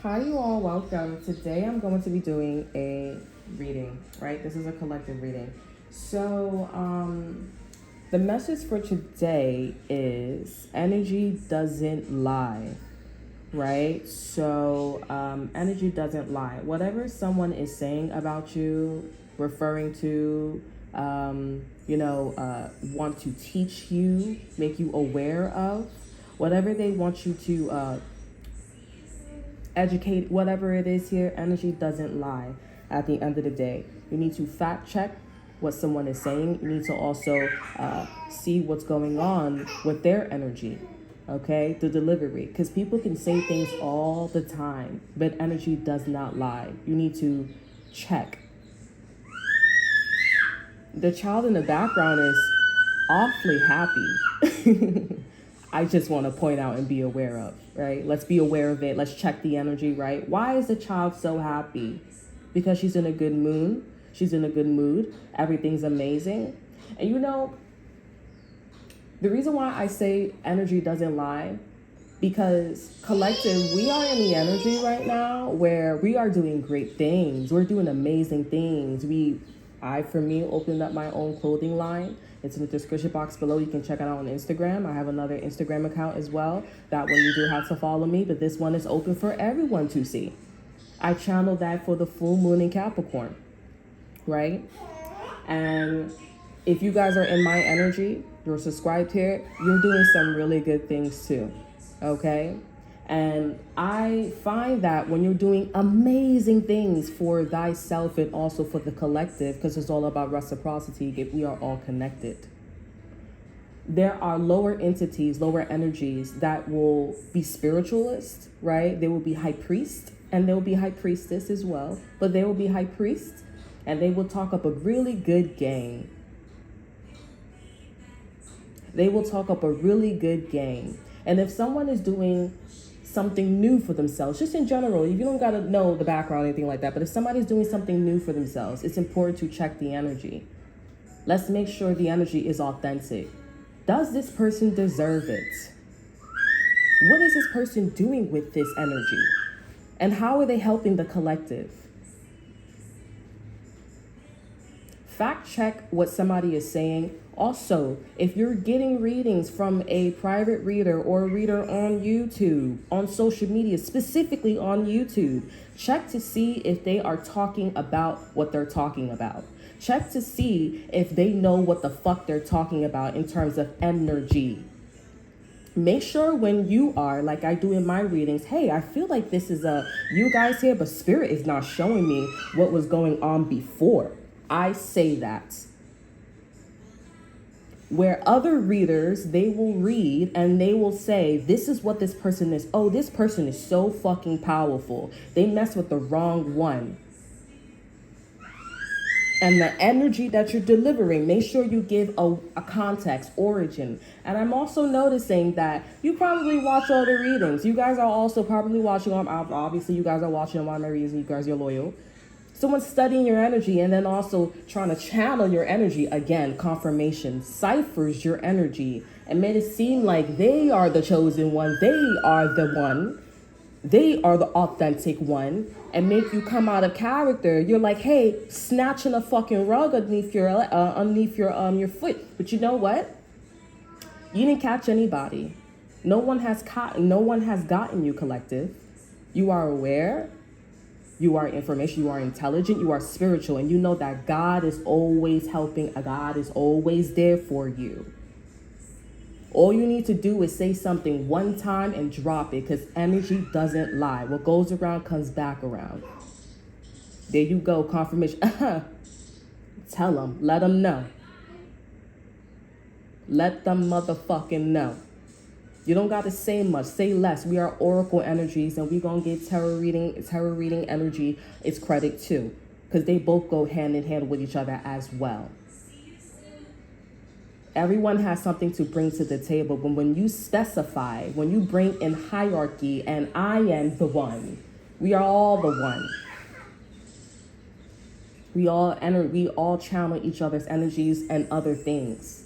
Hi, you all. Welcome. Today I'm going to be doing a reading, right? This is a collective reading. So, the message for today is energy doesn't lie, right? So, energy doesn't lie. Whatever someone is saying about you, referring to, want to teach you, make you aware of, whatever they want you to educate, whatever it is here, energy doesn't lie at the end of the day. You need to fact check what someone is saying. You need to also see what's going on with their energy, okay? The delivery. Because people can say things all the time, but energy does not lie. You need to check. The child in the background is awfully happy. I just want to point out and be aware of, right? Let's be aware of it. Let's check the energy, right? Why is the child so happy? Because she's in a good mood. She's in a good mood. Everything's amazing. And the reason why I say energy doesn't lie, because collective, we are in the energy right now where we are doing great things. We're doing amazing things. For me, opened up my own clothing line. It's in the description box below. You can check it out on Instagram. I have another Instagram account as well. That one you do have to follow me, but this one is open for everyone to see. I channeled that for the full moon in Capricorn, right? And if you guys are in my energy, you're subscribed here, you're doing some really good things too, okay? And I find that when you're doing amazing things for thyself and also for the collective, because it's all about reciprocity, we are all connected. There are lower entities, lower energies that will be spiritualists, right? They will be high priest and they will be high priestess as well, but they will be high priest and they will talk up a really good game. They will talk up a really good game. And if someone is doing something new for themselves, just in general, you don't got to know the background or anything like that, but if somebody's doing something new for themselves, it's important to check the energy. Let's make sure the energy is authentic. Does this person deserve it? What is this person doing with this energy? And how are they helping the collective? Fact check what somebody is saying. Also, if you're getting readings from a private reader or a reader on YouTube, on social media, specifically on YouTube, check to see if they are talking about what they're talking about. Check to see if they know what the fuck they're talking about in terms of energy. Make sure when you are, like I do in my readings, hey, I feel like this is you guys here, but spirit is not showing me what was going on before. I say that. Where other readers, they will read and they will say, this is what this person is. Oh, this person is so fucking powerful. They mess with the wrong one. And the energy that you're delivering, make sure you give a context, origin. And I'm also noticing that you probably watch all the readings. You guys are also probably watching them. Obviously, you guys are watching them on my readings. You guys are loyal. Someone's studying your energy and then also trying to channel your energy. Again, confirmation, ciphers your energy and made it seem like they are the chosen one. They are the one. They are the authentic one and make you come out of character. You're like, hey, snatching a fucking rug underneath your foot. But you know what? You didn't catch anybody. No one has gotten you, collective. You are aware. You are information, you are intelligent, you are spiritual, and you know that God is always helping, God is always there for you. All you need to do is say something one time and drop it, because energy doesn't lie. What goes around comes back around. There you go, confirmation. Tell them, let them know. Let them motherfucking know. You don't got to say much, say less. We are oracle energies and we're going to get tarot reading energy its credit too. Because they both go hand in hand with each other as well. Everyone has something to bring to the table. But when you specify, when you bring in hierarchy and I am the one, we are all the one. We all channel each other's energies and other things.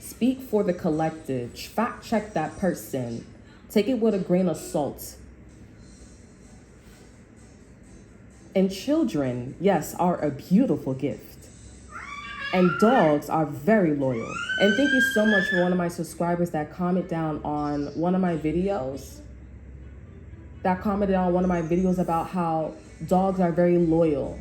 Speak for the collective. Fact check that person. Take it with a grain of salt. And children, yes, are a beautiful gift. And dogs are very loyal. And thank you so much for one of my subscribers that commented down on one of my videos. That commented on one of my videos about how dogs are very loyal.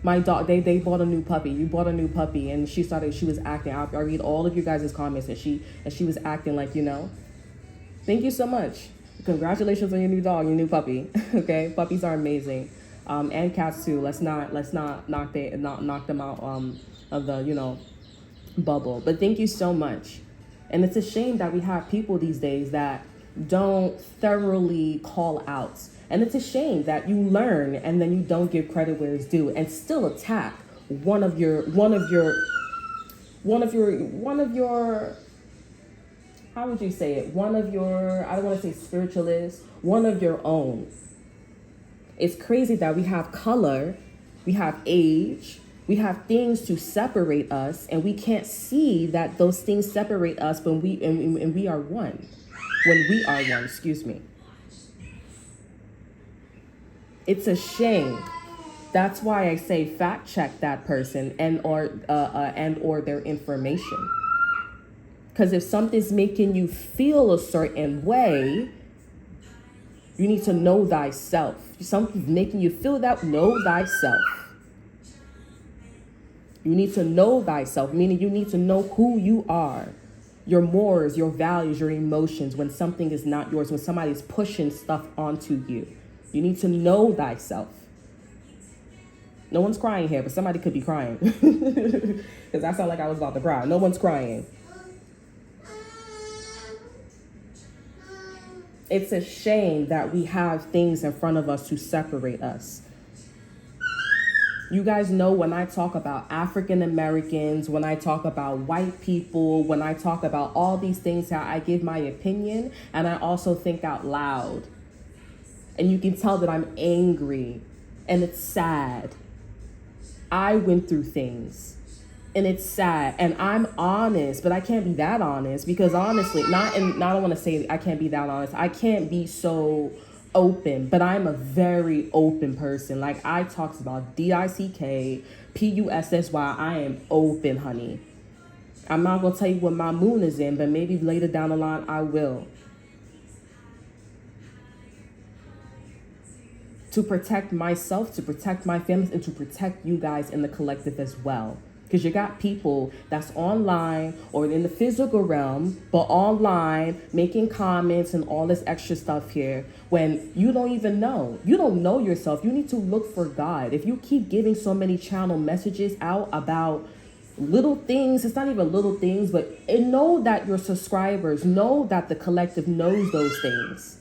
My dog, they bought a new puppy. You bought a new puppy, and she was acting. I read all of you guys' comments, and she was acting like, you know. Thank you so much. Congratulations on your new dog, your new puppy. Okay, puppies are amazing, and cats too. Let's not knock them out of the, you know, bubble. But thank you so much. And it's a shame that we have people these days that don't thoroughly call out. And it's a shame that you learn and then you don't give credit where it's due and still attack one of your how would you say it? One of your, I don't want to say spiritualists, one of your own. It's crazy that we have color, we have age, we have things to separate us, and we can't see that those things separate us when we are one. When we are one, excuse me. It's a shame. That's why I say fact check that person and or their information. Because if something's making you feel a certain way, you need to know thyself. If something's making you feel that, know thyself. You need to know thyself, meaning you need to know who you are, your mores, your values, your emotions, when something is not yours, when somebody's pushing stuff onto you. You need to know thyself. No one's crying here, but somebody could be crying. Because I sound like I was about to cry. No one's crying. It's a shame that we have things in front of us to separate us. You guys know when I talk about African Americans, when I talk about white people, when I talk about all these things, how I give my opinion and I also think out loud. And you can tell that I'm angry and it's sad. I went through things and it's sad and I'm honest, but I can't be that honest because honestly, I don't want to say I can't be that honest. I can't be so open, but I'm a very open person. Like I talks about DICK, PUSSY. I am open, honey. I'm not going to tell you what my moon is in, but maybe later down the line I will. To protect myself, to protect my family, and to protect you guys in the collective as well. Because you got people that's online or in the physical realm, but online making comments and all this extra stuff here when you don't even know. You don't know yourself. You need to look for God. If you keep giving so many channel messages out about little things, it's not even little things, but know that your subscribers, know that the collective knows those things.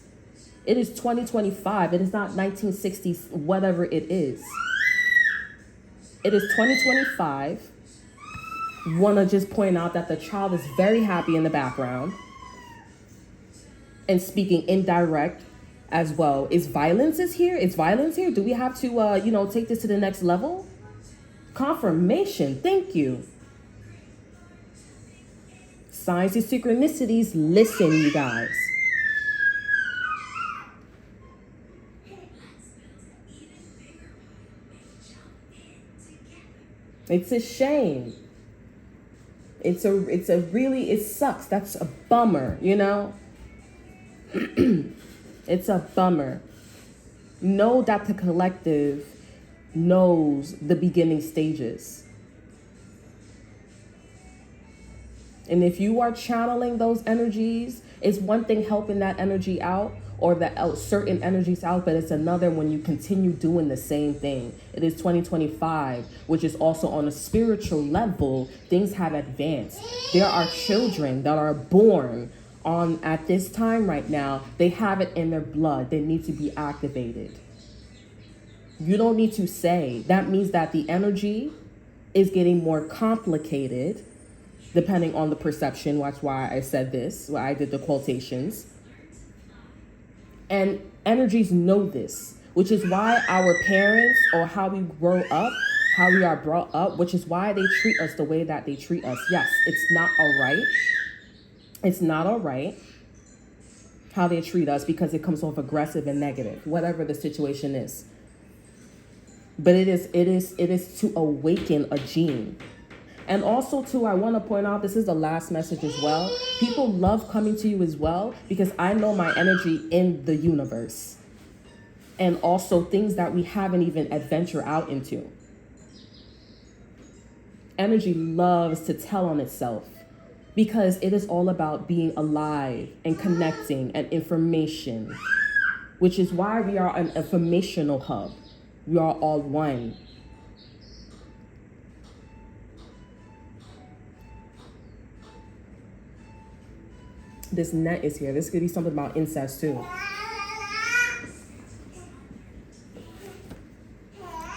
It is 2025. It is not 1960s, whatever it is. It is 2025. Want to just point out that the child is very happy in the background and speaking indirect as well. Is violence here? Is violence here? Do we have to, take this to the next level? Confirmation. Thank you. Signs and synchronicities. Listen, you guys. It's a shame. It sucks. That's a bummer, you know? It's a bummer. Know that the collective knows the beginning stages. And if you are channeling those energies, it's one thing helping that energy out or that certain energies out, but it's another when you continue doing the same thing. It is 2025, which is also on a spiritual level, things have advanced. There are children that are born at this time right now. They have it in their blood. They need to be activated. You don't need to say. That means that the energy is getting more complicated depending on the perception. That's why I said this, why I did the quotations. And energies know this, which is why our parents or how we grow up, how we are brought up, which is why they treat us the way that they treat us. Yes, it's not all right. It's not all right how they treat us because it comes off aggressive and negative, whatever the situation is. But it is to awaken a gene. And also too, I want to point out, this is the last message as well. People love coming to you as well because I know my energy in the universe. And also things that we haven't even adventured out into. Energy loves to tell on itself because it is all about being alive and connecting and information, which is why we are an informational hub. We are all one. This net is here. This could be something about incest too.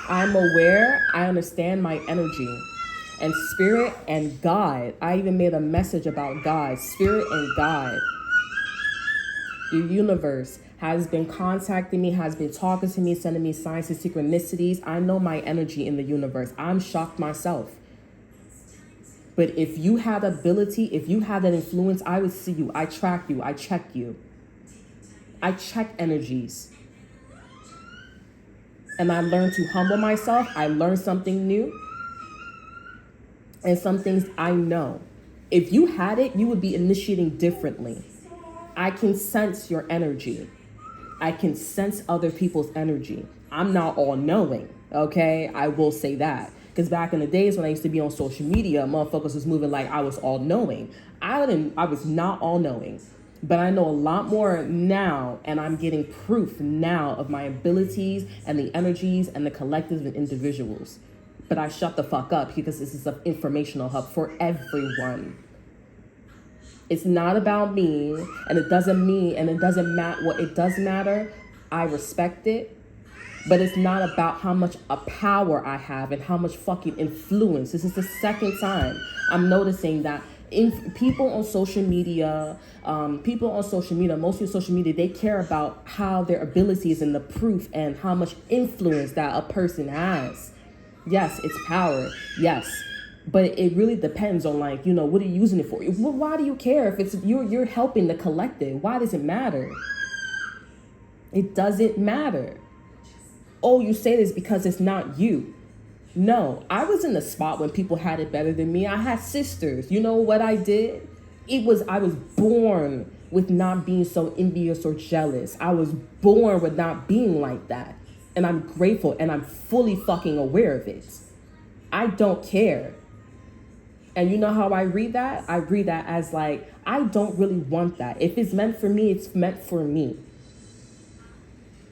I'm aware. I understand my energy. And spirit and God. I even made a message about God. Spirit and God. The universe has been contacting me, has been talking to me, sending me signs and synchronicities. I know my energy in the universe. I'm shocked myself. But if you had ability, if you had that influence, I would see you. I track you. I check you. I check energies. And I learned to humble myself. I learned something new. And some things I know. If you had it, you would be initiating differently. I can sense your energy. I can sense other people's energy. I'm not all knowing, okay? I will say that. Because back in the days when I used to be on social media, motherfuckers was moving like I was all knowing. I was not all knowing. But I know a lot more now, and I'm getting proof now of my abilities and the energies and the collectives and individuals. But I shut the fuck up because this is an informational hub for everyone. It's not about me, and it doesn't matter what it does matter. I respect it. But it's not about how much power I have and how much fucking influence. This is the second time I'm noticing that people on social media, mostly social media, they care about how their abilities and the proof and how much influence that a person has. Yes, it's power. Yes. But it really depends on what are you using it for? Why do you care if it's you're helping the collective? Why does it matter? It doesn't matter. Oh, you say this because it's not you. No, I was in the spot when people had it better than me. I had sisters. You know what I did? I was born with not being so envious or jealous. I was born with not being like that. And I'm grateful and I'm fully fucking aware of it. I don't care. And you know how I read that? I read that as I don't really want that. If it's meant for me, it's meant for me.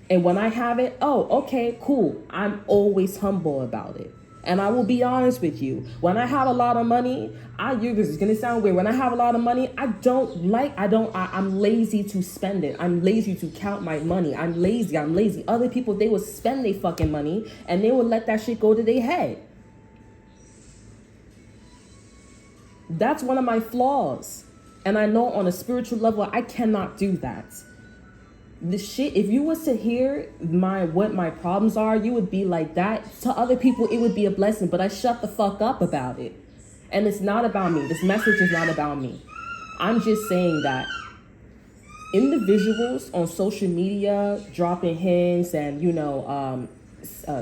And when I have it, oh, okay, cool. I'm always humble about it. And I will be honest with you. When I have a lot of money, this is going to sound weird. When I have a lot of money, I'm lazy to spend it. I'm lazy to count my money. I'm lazy. Other people, they will spend their fucking money and they will let that shit go to their head. That's one of my flaws. And I know on a spiritual level, I cannot do that. The shit, if you was to hear what my problems are, you would be like that. To other people, it would be a blessing, but I shut the fuck up about it. And it's not about me. This message is not about me. I'm just saying that individuals on social media dropping hints and,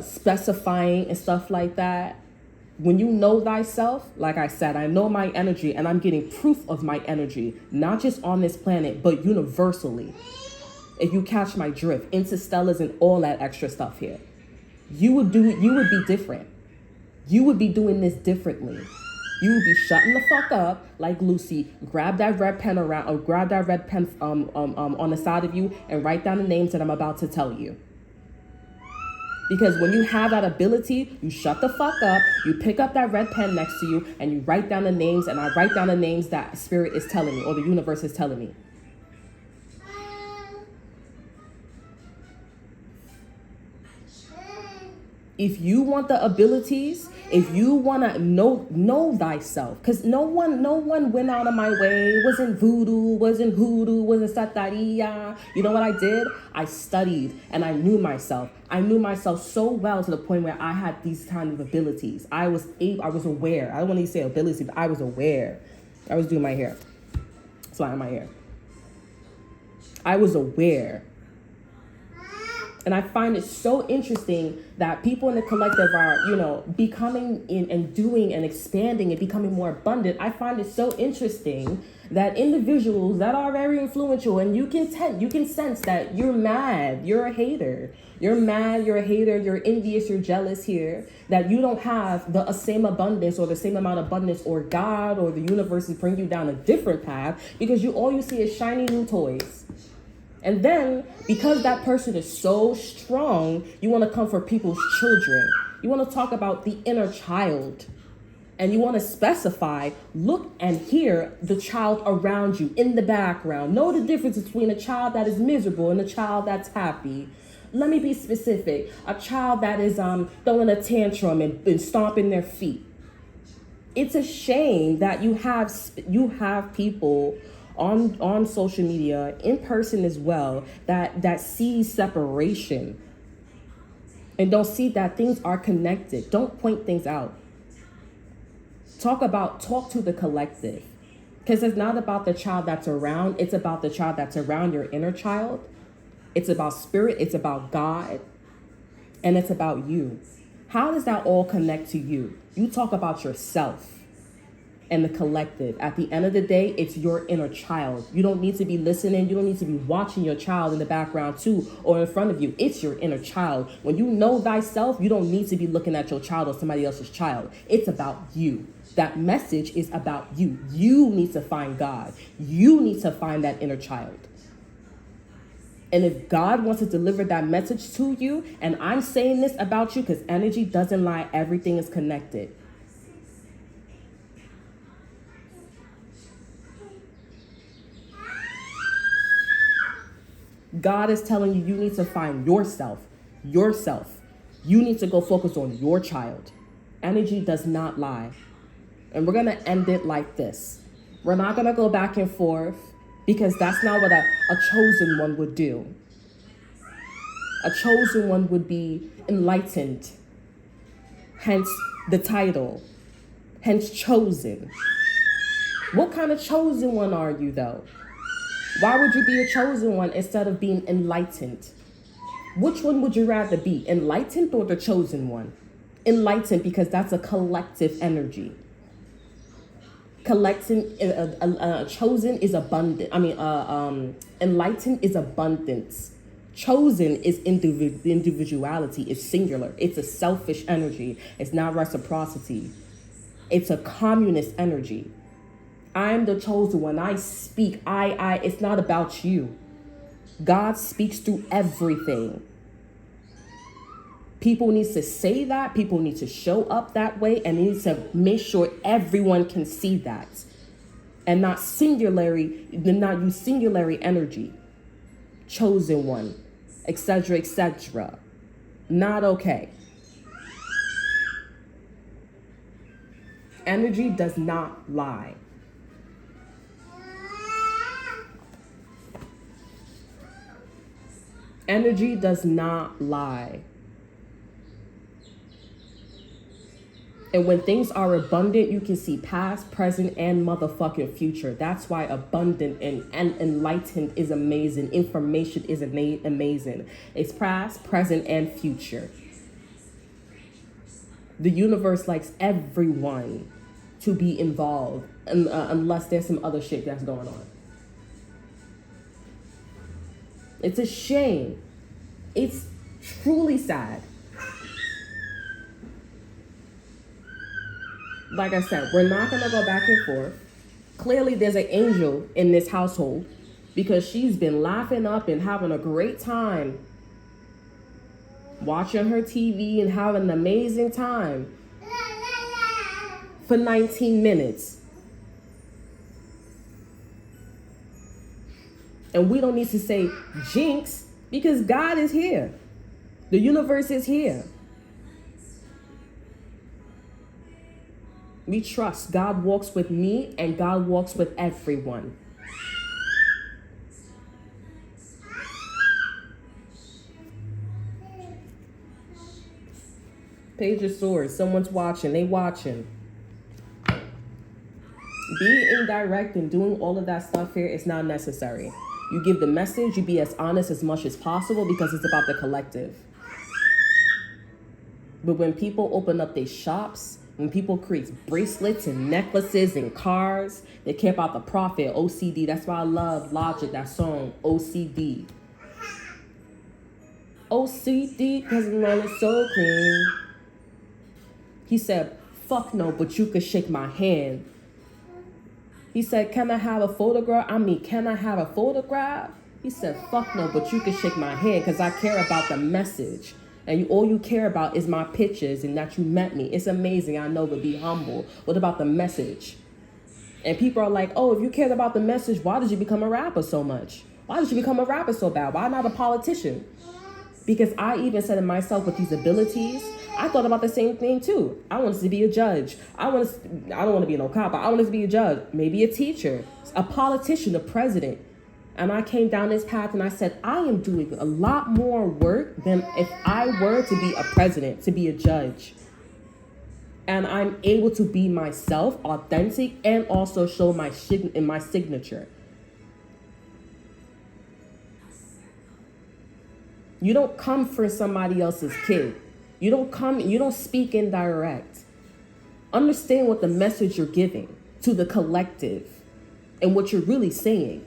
specifying and stuff like that, when you know thyself, like I said, I know my energy and I'm getting proof of my energy, not just on this planet, but universally. If you catch my drift, interstellars and all that extra stuff here, you would be different. You would be doing this differently. You would be shutting the fuck up like Lucy, grab that red pen on the side of you and write down the names that I'm about to tell you. Because when you have that ability, you shut the fuck up, you pick up that red pen next to you and you write down the names, and I write down the names that spirit is telling me or the universe is telling me. If you want the abilities, if you want to know thyself, because no one went out of my way, wasn't voodoo, wasn't hoodoo, wasn't sataria. You know what I did? I studied and I knew myself. I knew myself so well to the point where I had these kind of abilities. I was aware. I don't want to say ability, but I was aware. I was doing my hair. Sliding my hair. I was aware. And I find it so interesting that people in the collective are, becoming in and doing and expanding and becoming more abundant. I find it so interesting that individuals that are very influential, and you can sense that you're mad, you're a hater. You're mad, you're a hater, you're envious, you're jealous here, that you don't have the same abundance or the same amount of abundance, or God or the universe is bringing you down a different path because all you see is shiny new toys. And then, because that person is so strong, you want to come for people's children. You want to talk about the inner child. And you want to specify, look and hear the child around you in the background. Know the difference between a child that is miserable and a child that's happy. Let me be specific. A child that is throwing a tantrum and stomping their feet. It's a shame that you have people on social media, in person as well, that see separation and don't see that things are connected. Don't point things out. Talk to the collective, because it's not about the child that's around. It's about the child that's around, your inner child. It's about spirit. It's about God. And it's about you. How does that all connect to you? You talk about yourself and the collective. At the end of the day, it's your inner child. You don't need to be listening. You don't need to be watching your child in the background too, or in front of you. It's your inner child. When you know thyself, you don't need to be looking at your child or somebody else's child. It's about you. That message is about you. You need to find God. You need to find that inner child. And if God wants to deliver that message to you, and I'm saying this about you because energy doesn't lie, everything is connected. God is telling you, you need to find yourself. You need to go focus on your child. Energy does not lie. And we're going to end it like this. We're not going to go back and forth, because that's not what a chosen one would do. A chosen one would be enlightened. Hence the title. Hence chosen. What kind of chosen one are you, though? Why would you be a chosen one instead of being enlightened? Which one would you rather be, enlightened or the chosen one? Enlightened, because that's a collective energy. Chosen is abundant. Enlightened is abundance. Chosen is individuality. It's singular. It's a selfish energy. It's not reciprocity. It's a communist energy. I'm the chosen one. I speak. It's not about you. God speaks through everything. People need to say that. People need to show up that way, and need to make sure everyone can see that, and not use singularity energy. Chosen one, etc., etc. Not okay. Energy does not lie. Energy does not lie. And when things are abundant, you can see past, present, and motherfucking future. That's why abundant and enlightened is amazing. Information is amazing. It's past, present, and future. The universe likes everyone to be involved, unless there's some other shit that's going on. It's a shame. It's truly sad. Like I said, we're not going to go back and forth. Clearly, there's an angel in this household, because she's been laughing up and having a great time, watching her TV and having an amazing time for 19 minutes. And we don't need to say jinx, because God is here. The universe is here. We trust God walks with me, and God walks with everyone. Page of Swords. Someone's watching. They watching. Being indirect and doing all of that stuff here is not necessary. You give the message, you be as honest as much as possible because it's about the collective. But when people open up their shops, when people create bracelets and necklaces and cars, they care about the profit, OCD. That's why I love Logic, that song, OCD. OCD, because the man is so clean. He said, fuck no, but you could shake my hand. He said, can I have a photograph? Can I have a photograph? He said, fuck no, but you can shake my hand because I care about the message. And all you care about is my pictures and that you met me. It's amazing, I know, but be humble. What about the message? And people are like, oh, if you cared about the message, why did you become a rapper so much? Why did you become a rapper so bad? Why not a politician? Because I even said to myself with these abilities, I thought about the same thing too. I wanted to be a judge. I don't want to be no cop, but I wanted to be a judge, maybe a teacher, a politician, a president. And I came down this path and I said, I am doing a lot more work than if I were to be a president, to be a judge. And I'm able to be myself, authentic, and also show my signature. You don't come for somebody else's kid. You don't speak indirect. Understand what the message you're giving to the collective and what you're really saying.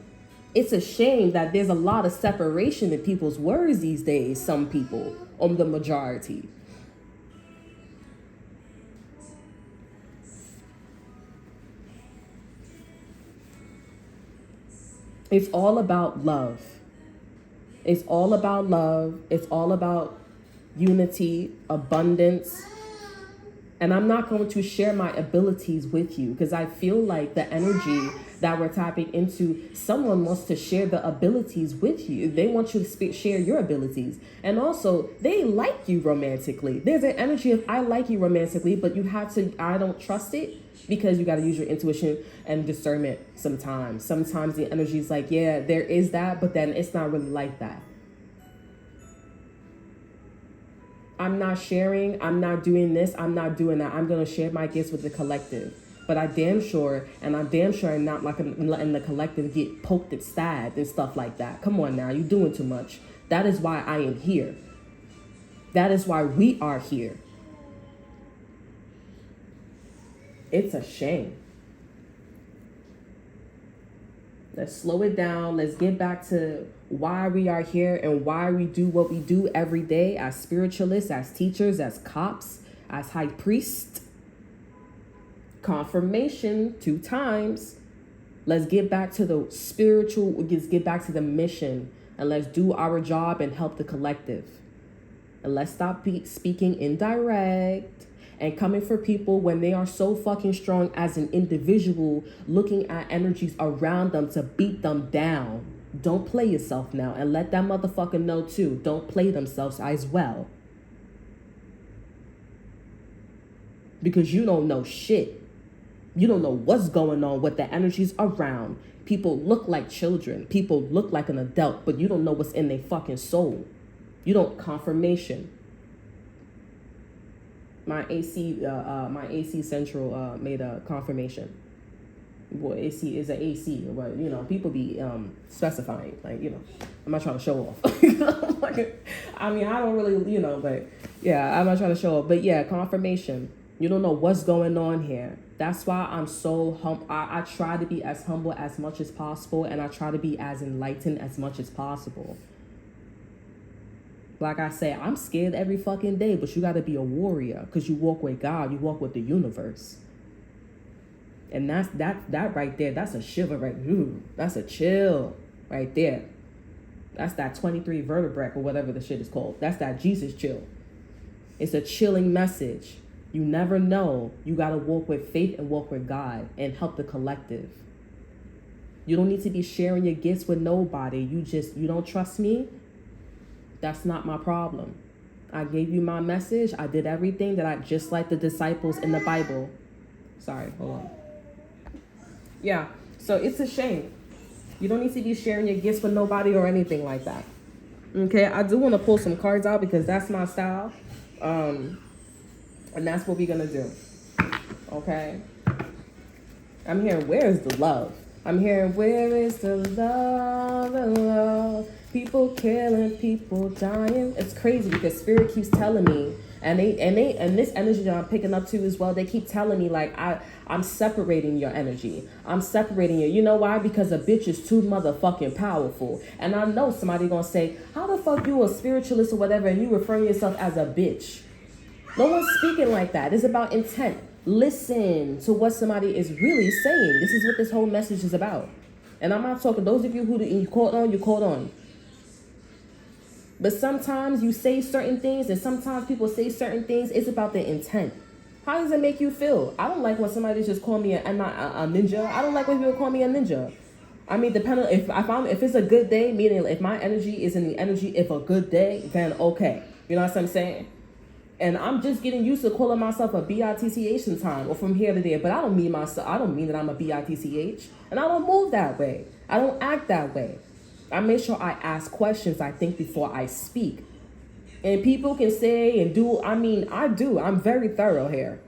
It's a shame that there's a lot of separation in people's words these days, some people, on the majority. It's all about love. It's all about love. It's all about unity, abundance. And I'm not going to share my abilities with you because I feel like the energy that we're tapping into, someone wants to share the abilities with you. They want you to share your abilities. And also, they like you romantically. There's an energy of I like you romantically, but you have to, I don't trust it because you got to use your intuition and discernment sometimes. Sometimes the energy is like, yeah, there is that, but then it's not really like that. I'm not sharing, I'm not doing this, I'm not doing that. I'm going to share my gifts with the collective. But I'm damn sure I'm not like letting the collective get poked and stabbed and stuff like that. Come on now, you're doing too much. That is why I am here. That is why we are here. It's a shame. Let's slow it down. Let's get back to why we are here and why we do what we do every day as spiritualists, as teachers, as cops, as high priests. Confirmation 2 times. Let's get back to the spiritual, let's get back to the mission, and let's do our job and help the collective. And let's stop speaking indirect and coming for people when they are so fucking strong as an individual, looking at energies around them to beat them down. Don't play yourself now, and let that motherfucker know too. Don't play themselves as well. Because you don't know shit. You don't know what's going on with the energies around. People look like children. People look like an adult, but you don't know what's in their fucking soul. You don't confirmation. My AC Central made a confirmation. Boy, AC is an AC, but you know, people be specifying, like, you know, I'm not trying to show off. I mean, I don't really, you know, but yeah, I'm not trying to show off. But yeah, confirmation. You don't know what's going on here. That's why I'm so humble. I try to be as humble as much as possible, and I try to be as enlightened as much as possible. Like I say, I'm scared every fucking day, but you got to be a warrior because you walk with God. You walk with the universe. And that right there, that's a shiver right. That's a chill right there. That's that 23 vertebrae or whatever the shit is called. That's that Jesus chill. It's a chilling message. You never know. You got to walk with faith and walk with God and help the collective. You don't need to be sharing your gifts with nobody. You don't trust me? That's not my problem. I gave you my message. I did everything that I just like the disciples in the Bible. Sorry, hold on. Yeah, so it's a shame. You don't need to be sharing your gifts with nobody or anything like that. Okay, I do want to pull some cards out because that's my style. And that's what we're going to do. Okay? I'm hearing, where's the love? I'm hearing, where is the love, the love? People killing, people dying. It's crazy because spirit keeps telling me, and this energy that I'm picking up too as well, they keep telling me like I'm separating your energy. I'm separating you. You know why? Because a bitch is too motherfucking powerful. And I know somebody gonna say, how the fuck you a spiritualist or whatever and you referring yourself as a bitch? No one's speaking like that. It's about intent. Listen to what somebody is really saying. This is what this whole message is about. And I'm not talking, those of you who you caught on, you caught on. But sometimes you say certain things and sometimes people say certain things. It's about the intent. How does it make you feel? I don't like when somebody just call me a ninja. I don't like when people call me a ninja. I mean, depending if it's a good day, meaning if my energy is in the energy, if a good day, then okay. You know what I'm saying? And I'm just getting used to calling myself a bitch sometimes, or from here to there. But I don't mean that I'm a bitch, and I don't move that way. I don't act that way. I make sure I ask questions. I think before I speak. And people can say and do. I mean, I do. I'm very thorough here.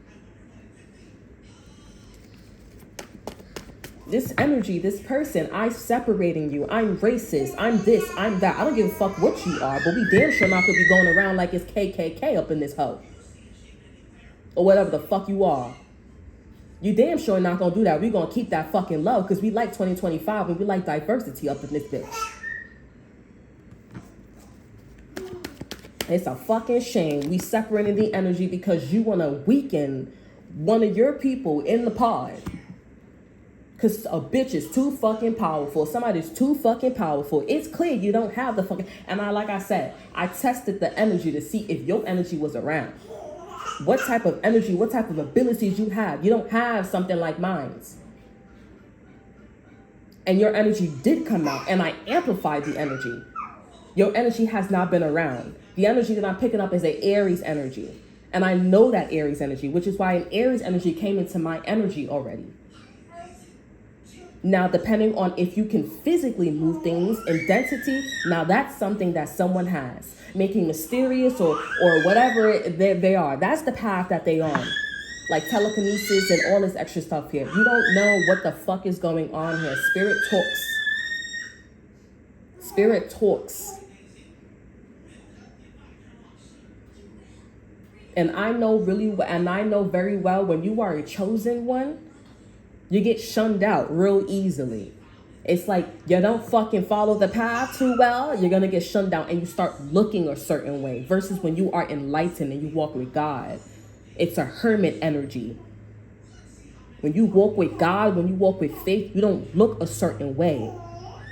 This energy, this person, I'm separating you. I'm racist. I'm this. I'm that. I don't give a fuck what you are, but we damn sure not gonna be going around like it's KKK up in this hoe. Or whatever the fuck you are. You damn sure not gonna do that. We gonna keep that fucking love because we like 2025 and we like diversity up in this bitch. It's a fucking shame we separating the energy because you wanna weaken one of your people in the pod. Because a bitch is too fucking powerful. Somebody's too fucking powerful. It's clear you don't have the fucking... And like I said, I tested the energy to see if your energy was around. What type of energy, what type of abilities you have. You don't have something like mine. And your energy did come out, and I amplified the energy. Your energy has not been around. The energy that I'm picking up is an Aries energy. And I know that Aries energy, which is why an Aries energy came into my energy already. Now, depending on if you can physically move things in density, now that's something that someone has. Making mysterious or whatever they are. That's the path that they on. Like telekinesis and all this extra stuff here. You don't know what the fuck is going on here. Spirit talks. Spirit talks. And I know very well when you are a chosen one, you get shunned out real easily. It's like you don't fucking follow the path too well, you're going to get shunned out and you start looking a certain way. Versus when you are enlightened and you walk with God, it's a hermit energy. When you walk with God, when you walk with faith, you don't look a certain way.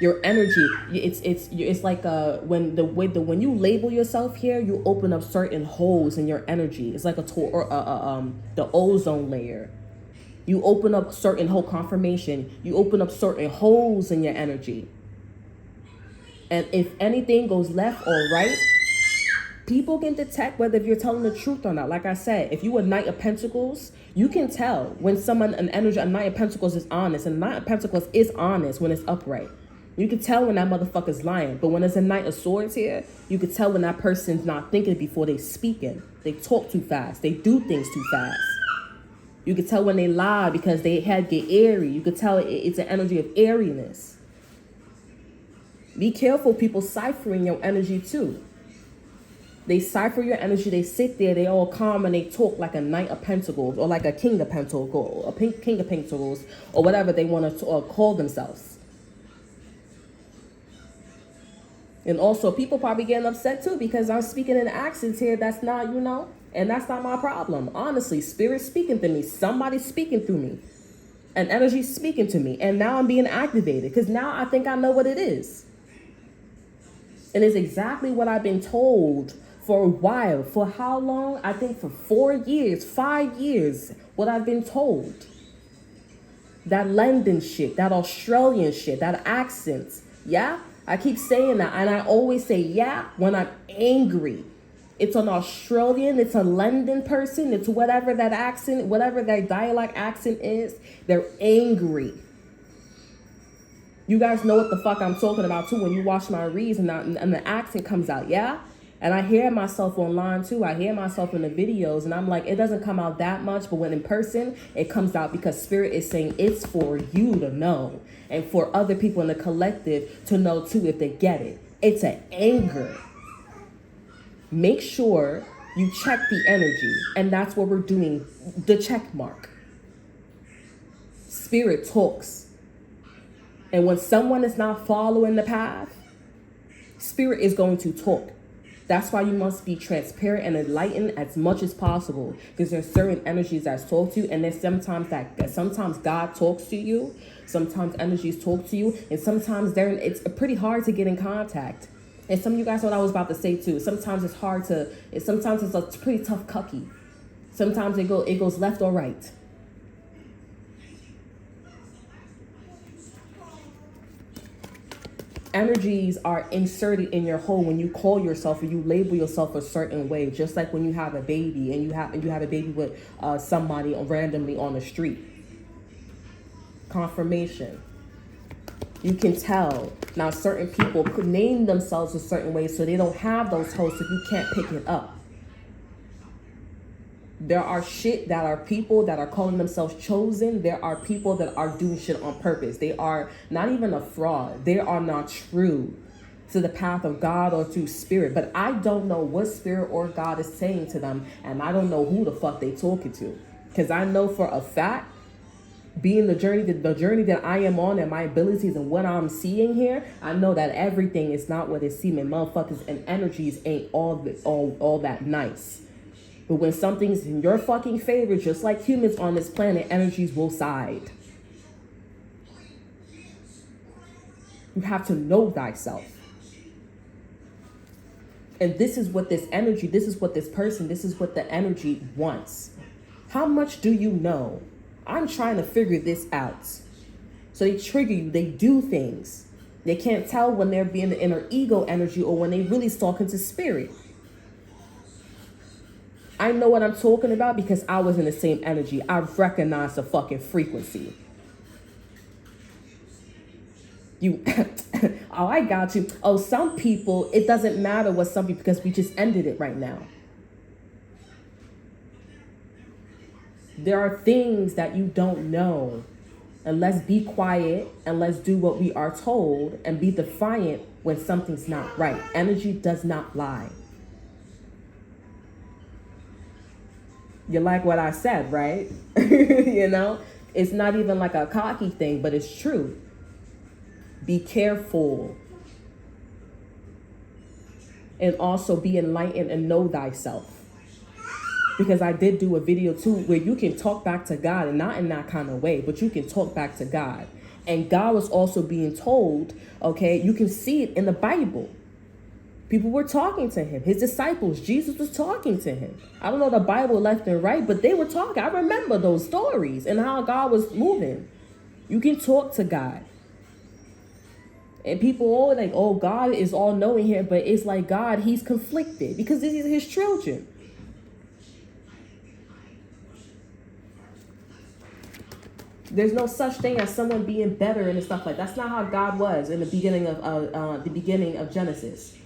Your energy, it's like when you label yourself here, you open up certain holes in your energy. It's like the ozone layer. You open up certain hole confirmation. You open up certain holes in your energy. And if anything goes left or right, people can detect whether if you're telling the truth or not. Like I said, if you a Knight of Pentacles, you can tell when a Knight of Pentacles is honest. And a Knight of Pentacles is honest when it's upright. You can tell when that motherfucker's lying. But when there's a Knight of Swords here, you can tell when that person's not thinking before they speaking. They talk too fast. They do things too fast. You can tell when they lie because they head get airy. You can tell it's an energy of airiness. Be careful, people ciphering your energy too. They cipher your energy. They sit there. They all calm and they talk like a Knight of Pentacles or like a King of Pentacles or a King of Pentacles or whatever they want to call themselves. And also, people probably getting upset too because I'm speaking in accents here. That's not, and that's not my problem. Honestly, spirit's speaking to me. Somebody's speaking through me. An energy's speaking to me. And now I'm being activated because now I think I know what it is. And it's exactly what I've been told for a while. For how long? I think for 4 years, 5 years, what I've been told. That London shit, that Australian shit, that accent. Yeah? I keep saying that. And I always say, yeah, when I'm angry. It's an Australian, it's a London person, it's whatever that accent, whatever that dialect accent is, they're angry. You guys know what the fuck I'm talking about too when you watch my reads and the accent comes out, yeah? And I hear myself online too. I hear myself in the videos and I'm like, it doesn't come out that much, but when in person, it comes out because spirit is saying it's for you to know and for other people in the collective to know too if they get it. It's an anger. Make sure you check the energy, and that's what we're doing, the check mark. Spirit talks. And when someone is not following the path, spirit is going to talk. That's why you must be transparent and enlightened as much as possible, because there's certain energies that talk to you, and there's sometimes God talks to you, sometimes energies talk to you, and sometimes it's pretty hard to get in contact. And some of you guys know what I was about to say too. Sometimes it's hard to. Sometimes it's a pretty tough cookie. Sometimes it goes left or right. Energies are inserted in your whole when you call yourself or you label yourself a certain way. Just like when you have a baby and you have a baby with somebody randomly on the street. Confirmation. You can tell. Now, certain people could name themselves a certain way so they don't have those hosts if you can't pick it up. There are people that are calling themselves chosen. There are people that are doing shit on purpose. They are not even a fraud. They are not true to the path of God or to spirit. But I don't know what spirit or God is saying to them. And I don't know who the fuck they talking to. Because I know for a fact, being the journey that I am on and my abilities and what I'm seeing here, I know that everything is not what it seems, and motherfuckers and energies ain't all that nice. But when something's in your fucking favor, just like humans on this planet, energies will side. You have to know thyself. And this is what this energy, this is what this person, this is what the energy wants. How much do you know? I'm trying to figure this out. So they trigger you. They do things. They can't tell when they're being the inner ego energy or when they really talking to spirit. I know what I'm talking about because I was in the same energy. I recognize the fucking frequency. Oh, I got you. Oh, some people, it doesn't matter what some people, because we just ended it right now. There are things that you don't know. And let's be quiet and let's do what we are told and be defiant when something's not right. Energy does not lie. You like what I said, right? You know, it's not even like a cocky thing, but it's true. Be careful. And also be enlightened and know thyself. Because I did do a video too where you can talk back to God, and not in that kind of way, but you can talk back to God. And God was also being told, okay, you can see it in the Bible. People were talking to him. His disciples, Jesus was talking to him. I don't know the Bible left and right, but they were talking. I remember those stories and how God was moving. You can talk to God. And people all like, oh, God is all knowing here, but it's like God, he's conflicted because this is his children. There's no such thing as someone being better and stuff like that. That's not how God was in the beginning of Genesis.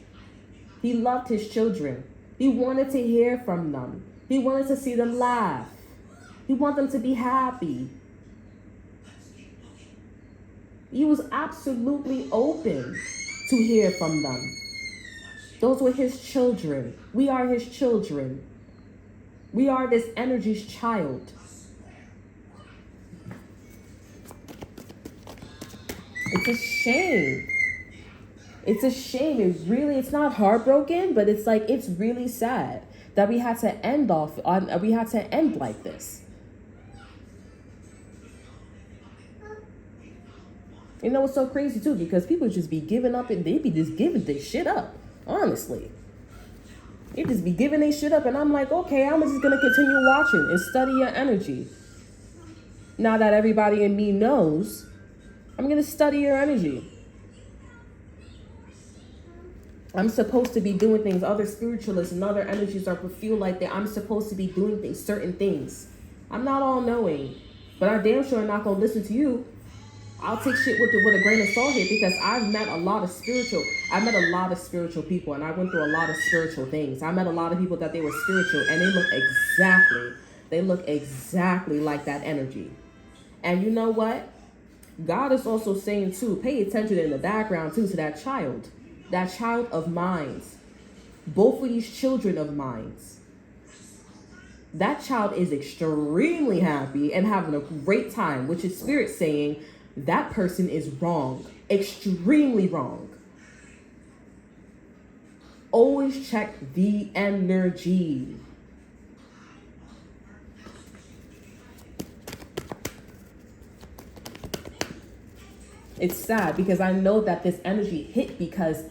He loved his children. He wanted to hear from them. He wanted to see them laugh. He wanted them to be happy. He was absolutely open to hear from them. Those were his children. We are his children. We are this energy's child. It's a shame. It's a shame. It's not heartbroken, but it's like, it's really sad that we had to end like this. You know, it's so crazy too, because people just be giving up and they be just giving this shit up. Honestly. They just be giving their shit up, and I'm like, okay, I'm just gonna continue watching and study your energy. Now that everybody in me knows, I'm going to study your energy. I'm supposed to be doing things. Other spiritualists and other energies are feel like that I'm supposed to be doing certain things. I'm not all knowing, but I damn sure am not going to listen to you. I'll take shit with a grain of salt here, because I've met a lot of spiritual people, and I went through a lot of spiritual things. I met a lot of people that they were spiritual, and they look exactly like that energy. And you know what? God is also saying too, pay attention in the background too to that child of minds, both of these children of minds. That child is extremely happy and having a great time, which is spirit saying that person is wrong, extremely wrong. Always check the energy. It's sad because I know that this energy hit because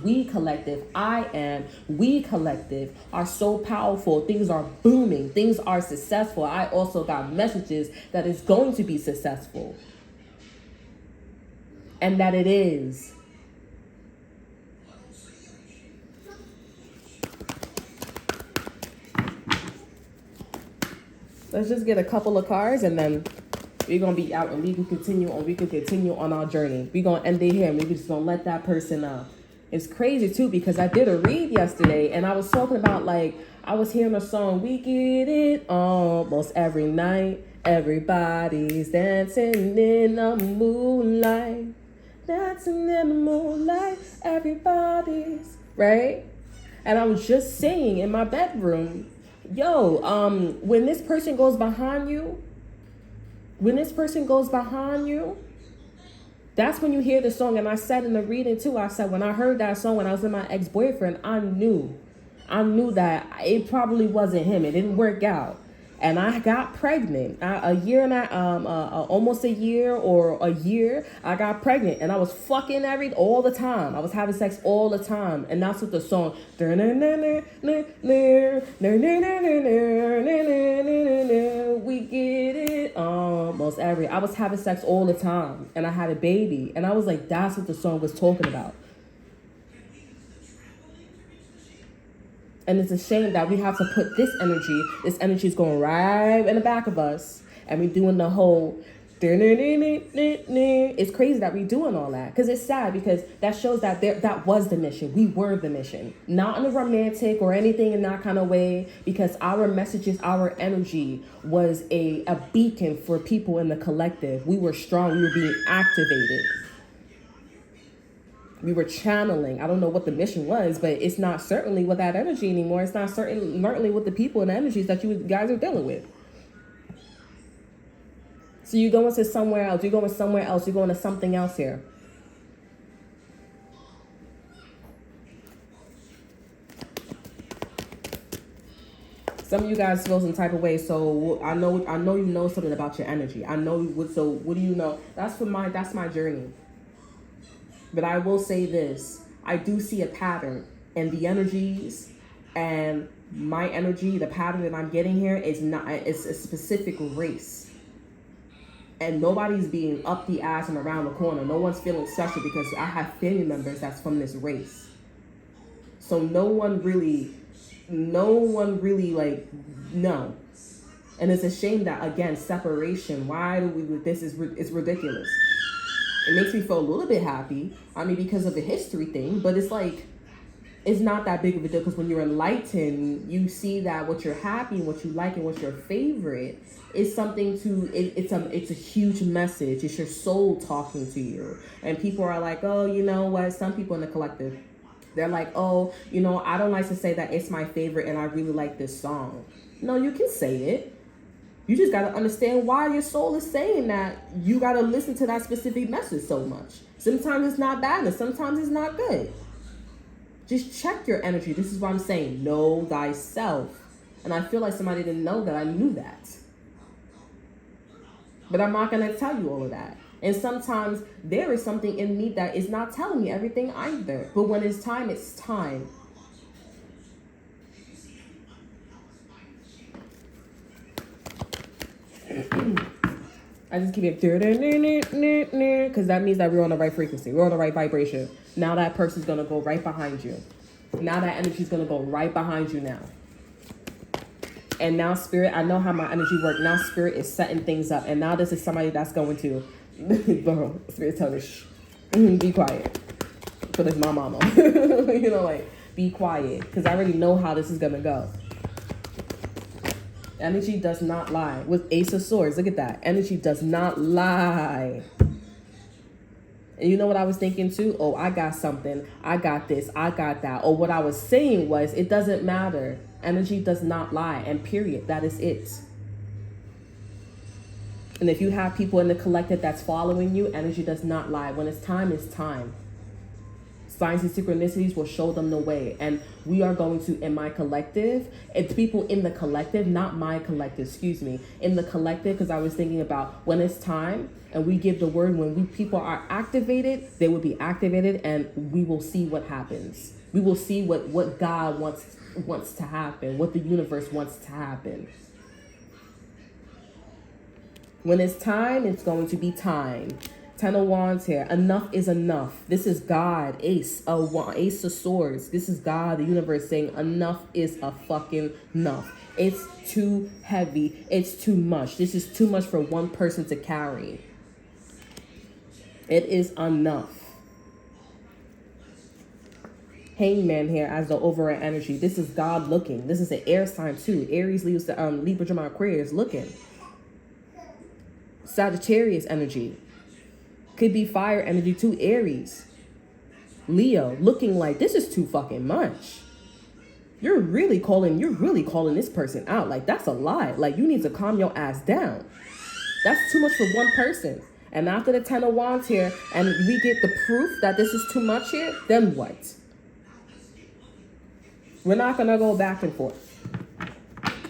we collective are so powerful. Things are booming. Things are successful. I also got messages that it's going to be successful. And that it is. Let's just get a couple of cards and then we're gonna be out, and we can continue on our journey. We're gonna end it here, and we're just gonna let that person It's crazy too, because I did a read yesterday, and I was talking about, like, I was hearing a song, we get it almost every night. Everybody's dancing in the moonlight. Dancing in the moonlight. Everybody's, right? And I was just saying in my bedroom, yo, when this person goes behind you, that's when you hear the song. And I said in the reading too, I said when I heard that song when I was with my ex-boyfriend, I knew that it probably wasn't him. It didn't work out. And I got pregnant almost a year, I got pregnant, and I was fucking all the time. I was having sex all the time. And that's what the song, we get it almost every, I was having sex all the time, and I had a baby. And I was like, that's what the song was talking about. And it's a shame that we have to put this energy is going right in the back of us, and we're doing the whole, it's crazy that we're doing all that, because it's sad, because that shows that that was the mission. We were the mission, not in a romantic or anything in that kind of way, because our messages, our energy was a beacon for people in the collective. We were strong, we were being activated. We were channeling. I don't know what the mission was, but it's not certainly with that energy anymore. It's not certainly with the people and the energies that you guys are dealing with. So you're going to somewhere else. You're going to something else here. Some of you guys feel some type of way. So I know you know something about your energy. So what do you know? That's my journey. But I will say this, I do see a pattern, and the energies and my energy, the pattern that I'm getting here it's a specific race. And nobody's being up the ass and around the corner. No one's feeling special, because I have family members that's from this race. So no one really like, no. And it's a shame that, again, separation, it's ridiculous. It makes me feel a little bit happy. I mean, because of the history thing, but it's like, it's not that big of a deal, because when you're enlightened, you see that what you're happy and what you like and what's your favorite is something it's a huge message. It's your soul talking to you. And people are like, oh, you know what? Some people in the collective, they're like, oh, you know, I don't like to say that it's my favorite and I really like this song. No, you can say it. You just got to understand why your soul is saying that. You got to listen to that specific message so much. Sometimes it's not bad, and sometimes it's not good. Just check your energy. This is what I'm saying. Know thyself. And I feel like somebody didn't know that I knew that. But I'm not going to tell you all of that. And sometimes there is something in me that is not telling me everything either. But when it's time, it's time. I just keep it, because that means that we're on the right frequency. We're on the right vibration. Now that person's going to go right behind you. Now that energy's going to go right behind you now. And now spirit, I know how my energy works. Now spirit is setting things up. And now this is somebody that's going to Bro, spirit tell me, shh, be quiet. But it's my mama. You know, like, be quiet. Because I already know how this is going to go. Energy does not lie. With Ace of Swords, look at that. Energy does not lie. And you know what I was thinking too? Oh, I got something. I got this. I got that. Or what I was saying was, it doesn't matter. Energy does not lie. And period. That is it. And if you have people in the collective that's following you, energy does not lie. When it's time, it's time. Signs and synchronicities will show them the way. And we are going to, in my collective, it's people in the collective, not my collective, excuse me, in the collective, because I was thinking about when it's time and we give the word, when people are activated, they will be activated and we will see what happens. We will see what God wants to happen, what the universe wants to happen. When it's time, it's going to be time. 10 of Wands here. Enough is enough. This is God. Ace of Swords. This is God, the universe, saying enough is a fucking enough. It's too heavy. It's too much. This is too much for one person to carry. It is enough. Hangman here as the overall energy. This is God looking. This is an air sign too. Aries, Libra, Gemini, Aquarius looking. Sagittarius energy. Could be fire energy too. Aries. Leo looking like this is too fucking much. You're really calling this person out. Like, that's a lie. Like, you need to calm your ass down. That's too much for one person. And after the 10 of Wands here, and we get the proof that this is too much here, then what? We're not gonna go back and forth.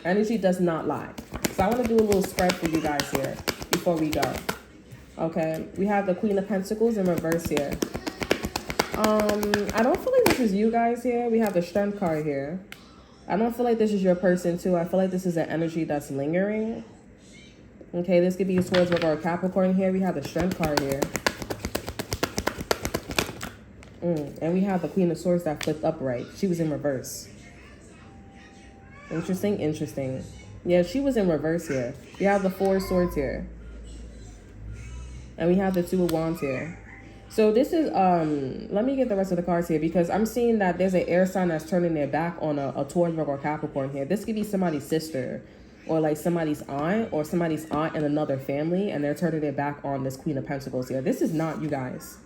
Energy does not lie. So I want to do a little spread for you guys here before we go. Okay, we have the Queen of Pentacles in reverse here. I don't feel like this is you guys here. We have the Strength card here. I don't feel like this is your person too. I feel like this is an energy that's lingering. Okay, this could be towards our Capricorn here. We have the Strength card here. And we have the Queen of Swords that flipped upright. She was in reverse. Interesting, interesting. Yeah, she was in reverse here. We have the Four of Swords here. And we have the Two of Wands here. So this is, let me get the rest of the cards here, because I'm seeing that there's an air sign that's turning their back on a Taurus or Capricorn here. This could be somebody's sister, or like somebody's aunt, or somebody's aunt in another family, and they're turning their back on this Queen of Pentacles here. This is not you guys.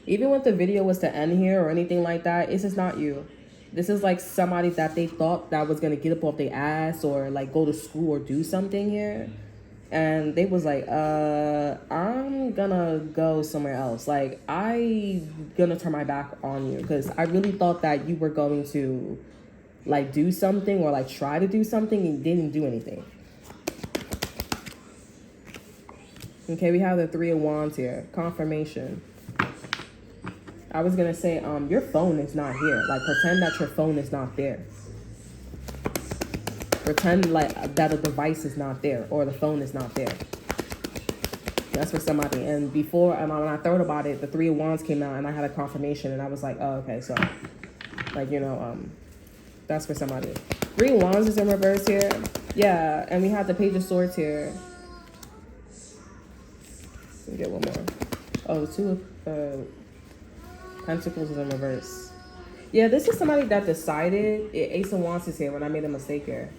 Even if the video was to end here or anything like that, this is not you. This is like somebody that they thought that was going to get up off their ass or like go to school or do something here. And they was like, I'm gonna go somewhere else. Like, I'm gonna turn my back on you because I really thought that you were going to like do something or like try to do something and didn't do anything. Okay, we have the Three of Wands here. Confirmation. I was gonna say, your phone is not here. Like, pretend that your phone is not there. Pretend like that a device is not there or the phone is not there. That's for somebody. And before, when I thought about it, the Three of Wands came out and I had a confirmation and I was like, oh, okay, so like, you know, that's for somebody. Three of Wands is in reverse here. Yeah, and we have the Page of Swords here. Let me get one more. Oh, the Two of Pentacles is in reverse. Yeah, this is somebody that decided. Ace of Wands is here when I made a mistake here.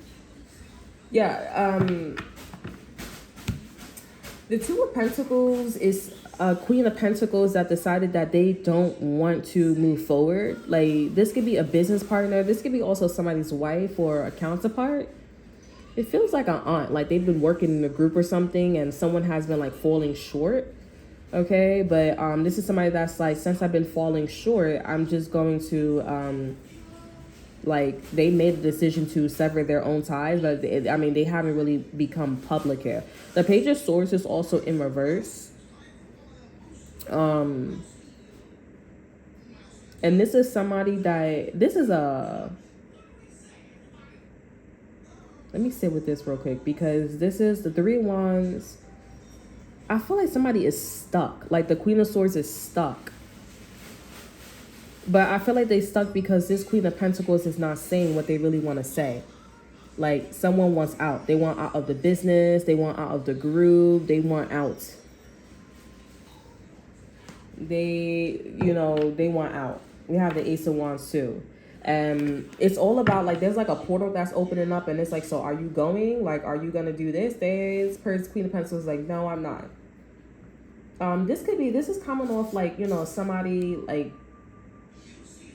Yeah, the Two of Pentacles is a Queen of Pentacles that decided that they don't want to move forward. Like, this could be a business partner. This could be also somebody's wife or a counterpart. It feels like an aunt. Like, they've been working in a group or something and someone has been like falling short. Okay, but this is somebody that's like, since I've been falling short, I'm just going to like, they made the decision to sever their own ties, but I mean, they haven't really become public here. The Page of Swords is also in reverse. And this is somebody that, this is a, let me sit with this real quick, because this is the Three of Wands. I feel like somebody is stuck. Like, the Queen of Swords is stuck. But I feel like they stuck because this Queen of Pentacles is not saying what they really want to say. Like, someone wants out. They want out of the business. They want out of the group. They want out. they want out. We have the Ace of Wands too. And it's all about like there's like a portal that's opening up, and it's like, so are you going? Like, are you gonna do this? There's Queen of Pentacles like, no, I'm not. This is coming off like, somebody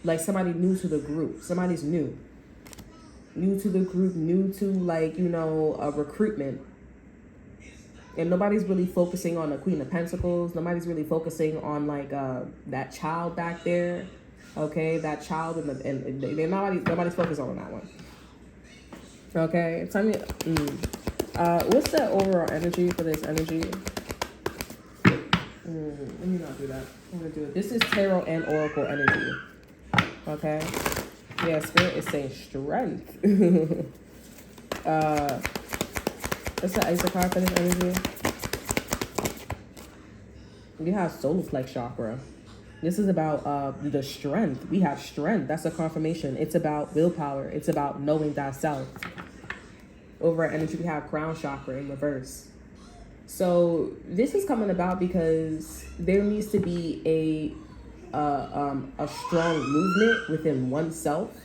like somebody new to the group. Somebody's new to the group, new to like, a recruitment. And nobody's really focusing on the Queen of Pentacles. Nobody's really focusing on like that child back there. Okay, that child and nobody's focused on that one. Okay, tell me, what's the overall energy for this energy? Let me not do that. I'm gonna do it. This is tarot and oracle energy. Okay, yeah, Spirit is saying strength. What's the Ice card for this energy? We have solar plex chakra. This is about the strength. We have strength. That's a confirmation. It's about willpower. It's about knowing thyself. Over our energy, we have crown chakra in reverse. So this is coming about because there needs to be a strong movement within oneself.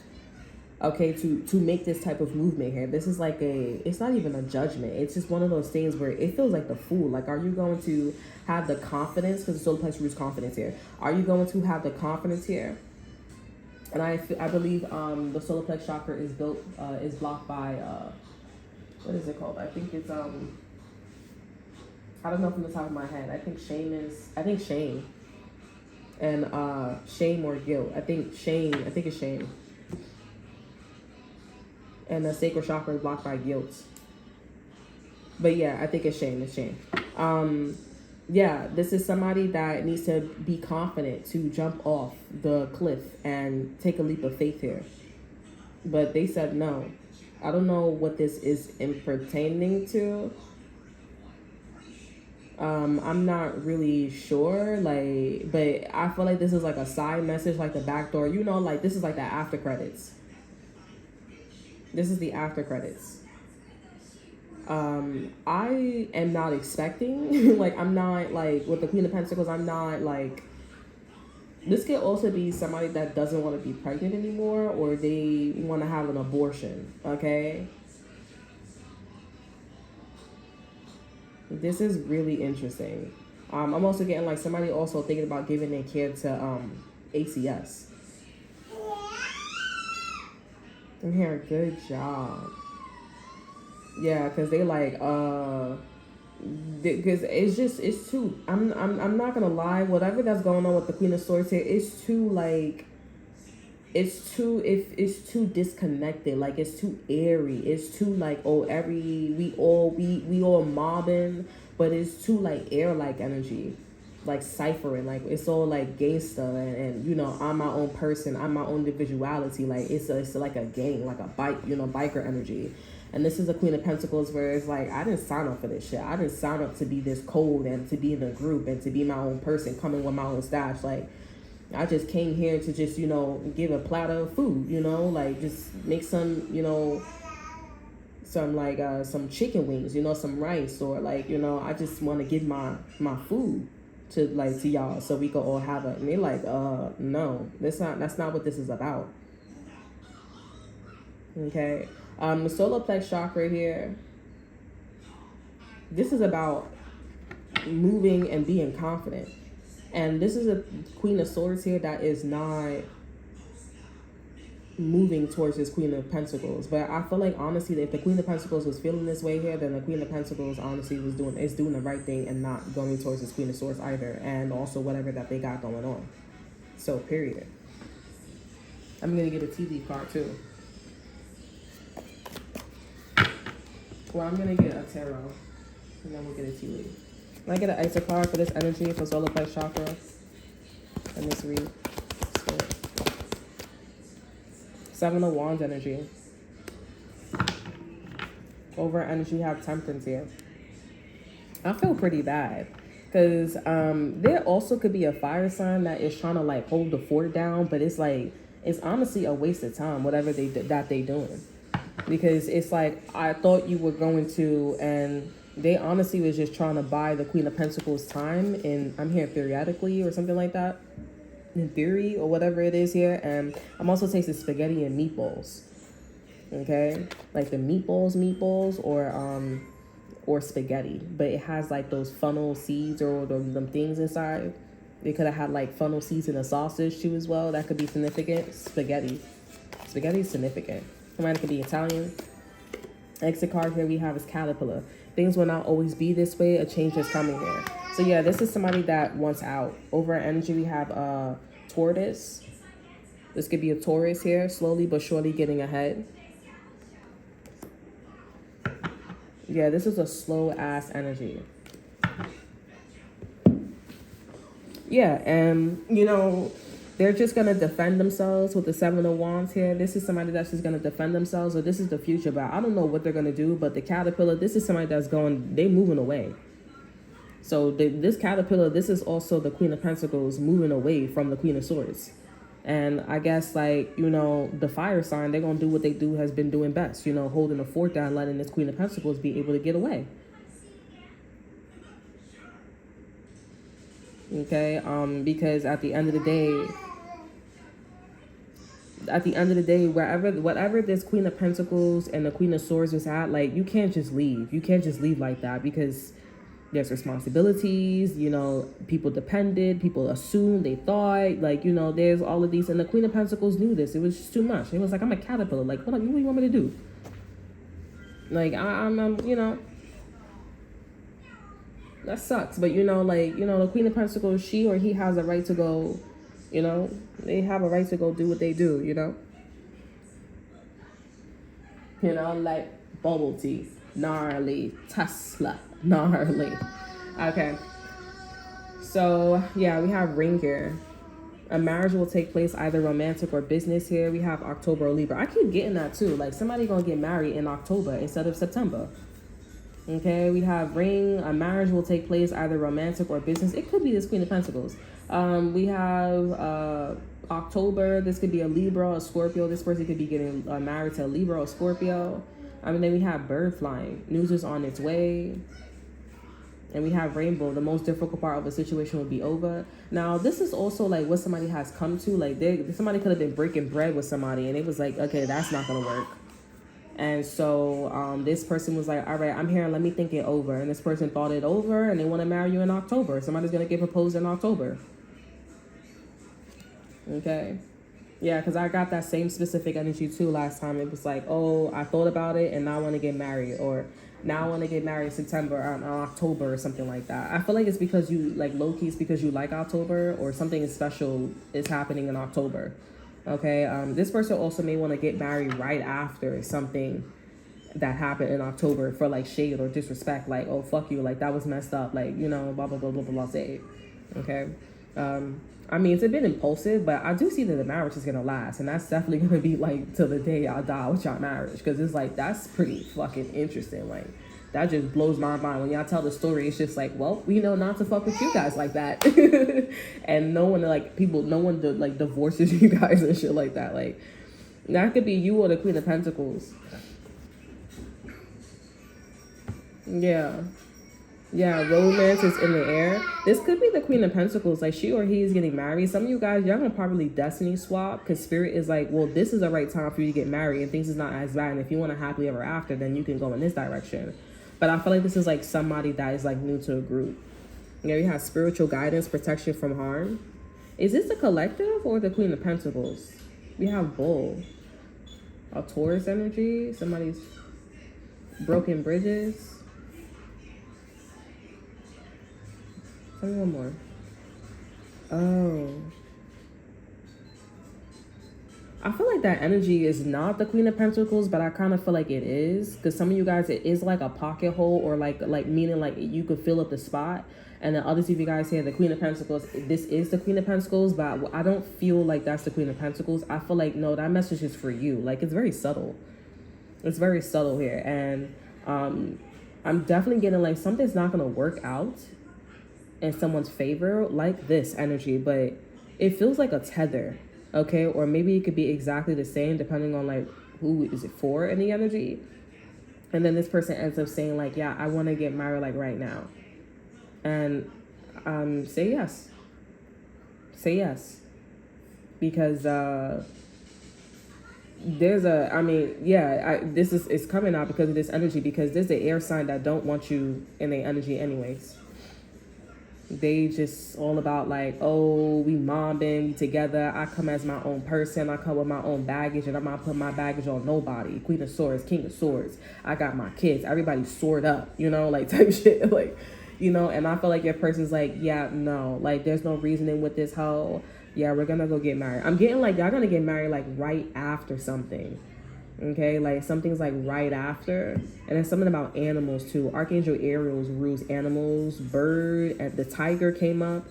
Okay, to make this type of movement here. This is like it's not even a judgment. It's just one of those things where it feels like the fool. Like, are you going to have the confidence? Because the solar plex rules confidence here. Are you going to have the confidence here? And I believe the solar plex chakra is blocked by, what is it called? I think it's, I don't know from the top of my head. I think shame. And shame or guilt. I think it's shame. And the sacral chakra is blocked by guilt. But yeah, I think it's shame. Yeah, this is somebody that needs to be confident to jump off the cliff and take a leap of faith here. But they said no. I don't know what this is pertaining to. I'm not really sure, but I feel like this is like a side message, like the back door. Like this is like the after credits. This is the after credits. I am not expecting, like, I'm not, like, with the Queen of Pentacles, I'm not, like, this could also be somebody that doesn't want to be pregnant anymore, or they want to have an abortion, okay? This is really interesting. I'm also getting, like, somebody also thinking about giving their kid to, ACS. I'm hearing good job. Yeah, because they like because it's too, I'm not gonna lie, whatever that's going on with the Queen of Swords here, it's too disconnected, like it's too airy, it's too like, oh, we all mobbing, but it's too like air like energy, like ciphering, like it's all like gangster and I'm my own person, I'm my own individuality, like it's like a gang, like a biker energy. And this is a Queen of Pentacles where it's like, I didn't sign up for this shit. I didn't sign up to be this cold and to be in a group and to be my own person, coming with my own stash. Like, I just came here to just, give a platter of food, like just make some, some chicken wings, some rice, or like, I just want to give my food to y'all so we could all have it. And they're like, no, that's not what this is about. Okay. The solar plex chakra here, this is about moving and being confident. And this is a Queen of Swords here that is not moving towards this Queen of Pentacles. But I feel like, honestly, if the Queen of Pentacles was feeling this way here, then the Queen of Pentacles, honestly, is doing the right thing and not going towards this Queen of Swords either. And also whatever that they got going on. So, period. I'm going to get a TV card, too. Well, I'm going to get a tarot, and then we'll get a tea leaf. Can I get an Ice card for this energy for solar plex chakra? And this read. Seven of Wands energy. Over energy, you have Temperance here. I feel pretty bad. Because there also could be a fire sign that is trying to, like, hold the fort down. But it's, like, it's honestly a waste of time, whatever they doing. Because it's like, I thought you were going to, and They honestly was just trying to buy the Queen of Pentacles time, and I'm here theoretically or something like that, in theory or whatever it is here. And I'm also tasting spaghetti and meatballs. Okay, like the meatballs, or spaghetti, but it has like those funnel seeds or them things inside. They could have had like funnel seeds in a sausage too as well. That could be significant. Spaghetti is significant. Somebody could be Italian. Exit card here we have is caterpillar. Things will not always be this way. A change is coming here. So yeah, this is somebody that wants out. Over energy we have tortoise. This could be a Taurus here, slowly but surely getting ahead. Yeah, this is a slow ass energy. Yeah, and you know, they're just gonna defend themselves with the Seven of Wands here. This is somebody that's just gonna defend themselves, or this is the future, but I don't know what they're gonna do. But the caterpillar, this is somebody that's they moving away. So this caterpillar, this is also the Queen of Pentacles moving away from the Queen of Swords. And I guess, like, you know, the fire sign, they're going to do what they has been doing best. You know, holding the fort down, letting this Queen of Pentacles be able to get away. Okay, because at the end of the day, whatever this Queen of Pentacles and the Queen of Swords was at, like, you can't just leave. You can't just leave like that, because there's responsibilities, you know, people depended, people assumed, they thought, like, you know, there's all of these. And the Queen of Pentacles knew this. It was just too much. It was like, I'm a caterpillar. Like, what do you want me to do? Like, I'm you know, that sucks. But, you know, like, you know, the Queen of Pentacles, she or he has a right to go, you know, they have a right to go do what they do, you know? You know, like bubble tea, gnarly, Tesla. Gnarly. Okay. So, yeah, we have ring here. A marriage will take place either romantic or business here. We have October or Libra. I keep getting that too. Like, somebody gonna get married in October instead of September. Okay, we have ring. A marriage will take place either romantic or business. It could be this Queen of Pentacles. We have October. This could be a Libra, a Scorpio. This person could be getting married to a Libra or Scorpio. Then we have bird flying. News is on its way. And we have rainbow. The most difficult part of the situation will be over. Now, this is also like what somebody has come to. Like, somebody could have been breaking bread with somebody, and it was like, okay, that's not going to work. And so this person was like, all right, I'm here, let me think it over. And this person thought it over, and they want to marry you in October. Somebody's going to get proposed in October. Okay. Yeah, because I got that same specific energy too last time. It was like, oh, I thought about it, and now I want to get married. Or now I want to get married in September or October or something like that. I feel like it's because you, like, low-key, it's because you like October, or something special is happening in October. Okay, this person also may want to get married right after something that happened in October for, like, shade or disrespect. Like, oh, fuck you, like, that was messed up. Like, you know, blah, blah, blah, blah, blah, say. Okay. I mean, it's a bit impulsive, but I do see that the marriage is going to last. And that's definitely going to be, like, till the day I die with y'all marriage. Because it's like, that's pretty fucking interesting. Like, that just blows my mind. When y'all tell the story, it's just like, well, we know not to fuck with you guys like that. And no one, like, divorces you guys and shit like that. Like, that could be you or the Queen of Pentacles. Yeah. Yeah, romance is in the air. This could be the Queen of Pentacles. Like, she or he is getting married. Some of you guys, y'all gonna probably destiny swap, because Spirit is like, well, this is the right time for you to get married, and things is not as bad. And if you want a happily ever after, then you can go in this direction. But I feel like this is like somebody that is like new to a group. Yeah, we have spiritual guidance, protection from harm. Is this the collective or the Queen of Pentacles? We have Bull. A Taurus energy. Somebody's broken bridges. Tell me one more. Oh. I feel like that energy is not the Queen of Pentacles, but I kind of feel like it is. Because some of you guys, it is like a pocket hole, or like meaning like you could fill up the spot. And then others of you guys here, the Queen of Pentacles, this is the Queen of Pentacles, but I don't feel like that's the Queen of Pentacles. I feel like, no, that message is for you. Like, it's very subtle. It's very subtle here. And I'm definitely getting like something's not going to work out in someone's favor, like this energy, but it feels like a tether, okay? Or maybe it could be exactly the same depending on like who is it for in the energy. And then this person ends up saying like, yeah, I want to get married like right now. And say yes. Say yes. Because there's a, I mean, yeah, this is, it's coming out because of this energy, because there's the air sign that don't want you in their energy anyways. They just all about like, oh, we mobbing, we together. I come as my own person. I come with my own baggage, and I'm not putting my baggage on nobody. Queen of Swords, King of Swords. I got my kids. Everybody's sword up, you know, like type shit. Like, you know, and I feel like your person's like, yeah, no, like there's no reasoning with this whole, yeah, we're gonna go get married. I'm getting like, y'all gonna get married like right after something. Okay, like something's like right after. And then something about animals too. Archangel Ariel rules animals, bird, and the tiger came up.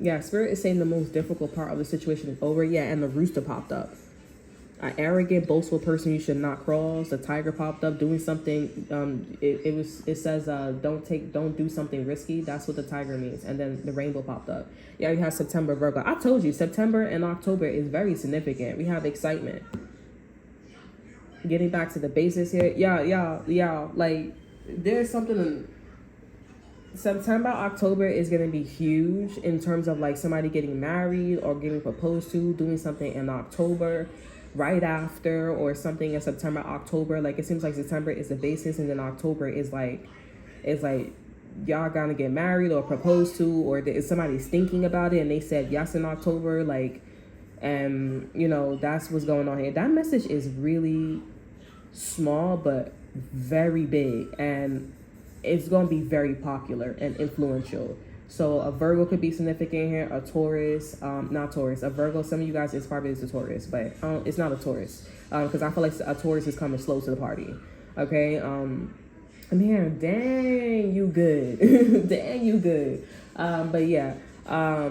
Yeah, Spirit is saying the most difficult part of the situation is over. Yeah, and the rooster popped up. An arrogant, boastful person you should not cross. The tiger popped up doing something. It says don't do something risky. That's what the tiger means. And then the rainbow popped up. Yeah, you have September Virgo. I told you September and October is very significant. We have excitement. Getting back to the basics here. Yeah. Like there's something in September, October is going to be huge in terms of like somebody getting married or getting proposed to, doing something in October right after, or something in September, October. Like it seems like September is the basis, and then October is like y'all gonna get married or proposed to, or somebody's thinking about it and they said yes in October. Like, and you know, that's what's going on here. That message is really small but very big, and it's going to be very popular and influential. So a Virgo could be significant here. A Taurus, not Taurus, a Virgo. Some of you guys, it's probably a Taurus, but it's not a Taurus, because I feel like a Taurus is coming slow to the party. Okay, I'm hearing, dang, you good, dang, you good. But yeah, a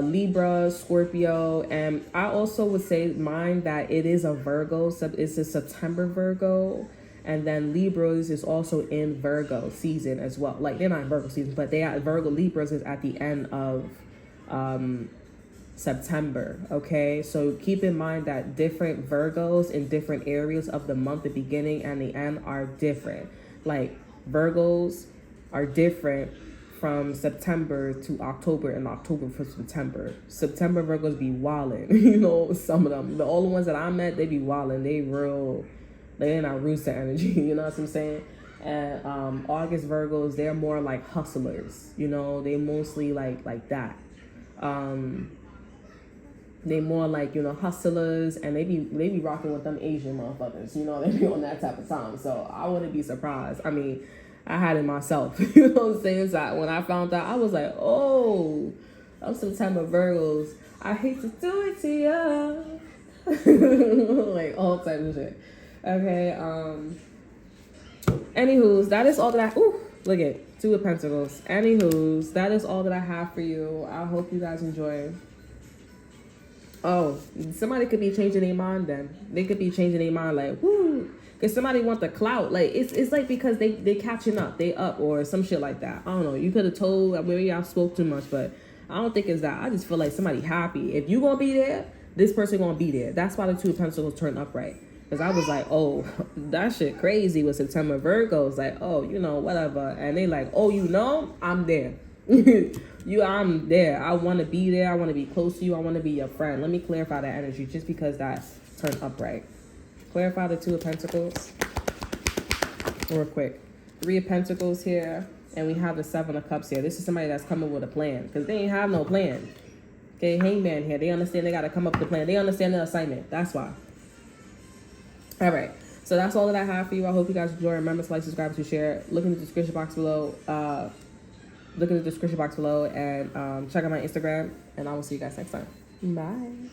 Libra, Scorpio, and I also would say mine that it is a Virgo. So it's a September Virgo. And then Libras is also in Virgo season as well. Like they're not in Virgo season, but they are Virgo. Libras is at the end of September. Okay, so keep in mind that different Virgos in different areas of the month, the beginning and the end, are different. Like Virgos are different from September to October, and October for September. September Virgos be wildin'. You know, some of them. All the ones that I met, they be wildin'. They real. They're not rooster energy, you know what I'm saying? And August Virgos, they're more like hustlers, you know, they mostly like that. They more like, you know, hustlers, and they be rocking with them Asian motherfuckers, you know, they be on that type of time. So I wouldn't be surprised. I mean, I had it myself, you know what I'm saying? So when I found out, I was like, oh, I'm September Virgos. I hate to do it to you. Like all types of shit. Okay, anywho's, that is all that look at Two of Pentacles. Anywho's, that is all that I have for you. I hope you guys enjoy. Oh, somebody could be changing their mind then. They could be changing their mind like, woo, because somebody want the clout. Like, it's like because they catching up, they up, or some shit like that. I don't know. You could have told, maybe I spoke too much, but I don't think it's that. I just feel like somebody happy. If you gonna be there, this person gonna be there. That's why the Two of Pentacles turn upright. Because I was like, oh, that shit crazy with September Virgos. Like, oh, you know, whatever. And they like, oh, you know, I'm there. I'm there. I want to be there. I want to be close to you. I want to be your friend. Let me clarify that energy just because that's turned upright. Clarify the Two of Pentacles. Real quick. Three of Pentacles here. And we have the Seven of Cups here. This is somebody that's coming with a plan. Because they ain't have no plan. Okay, Hangman here. They understand they got to come up with a plan. They understand the assignment. That's why. All right, so that's all that I have for you. I hope you guys enjoy. Remember to like, subscribe, to share. Look in the description box below. And check out my Instagram. And I will see you guys next time. Bye.